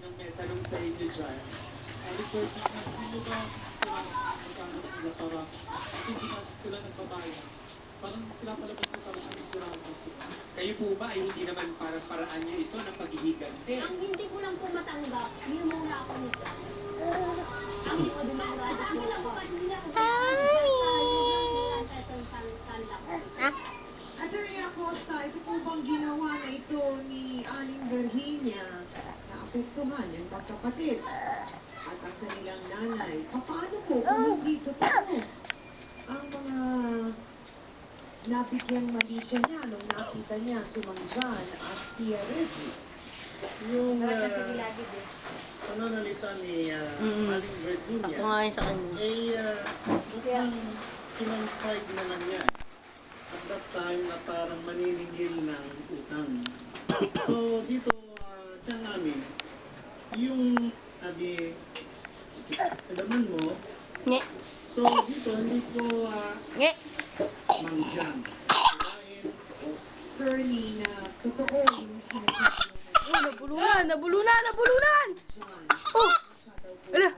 ng may tanong sa inyo dyan. Request na hindi ba sila magkakaroon nila para hindi na sila nagbabayad. Parang pinapalabas na parang sinisiraan na sila. Kayo po ba ay hindi naman paraan niyo ito ng paghihiganti? Ang hindi ko lang po matanggap, hindi muna ako nito. Ang hindi ko din matanggap. Ang hindi ko Attorney Acosta, ito po bang ginawa na ito ni Aling Virginia na apektuhan yung magkapatid at ang kanilang nanay? Paano po kung hindi totoo ang mga nabigyang mali siya niya nung nakita niya si Mang John at si Reggie? Yung pananalita ni Aling Virginia, Sakto nga yun sa kanya. mukhang kinonfide na lang yan. At that time na parang maniningil ng utang. So dito, siya namin, yung alaman mo, Nge. so dito hindi ko Nge. mangyan. Attorney na totoo yung sinasabi Oh, nabulunan! Nabulunan! Nabulunan! Oh! Ala!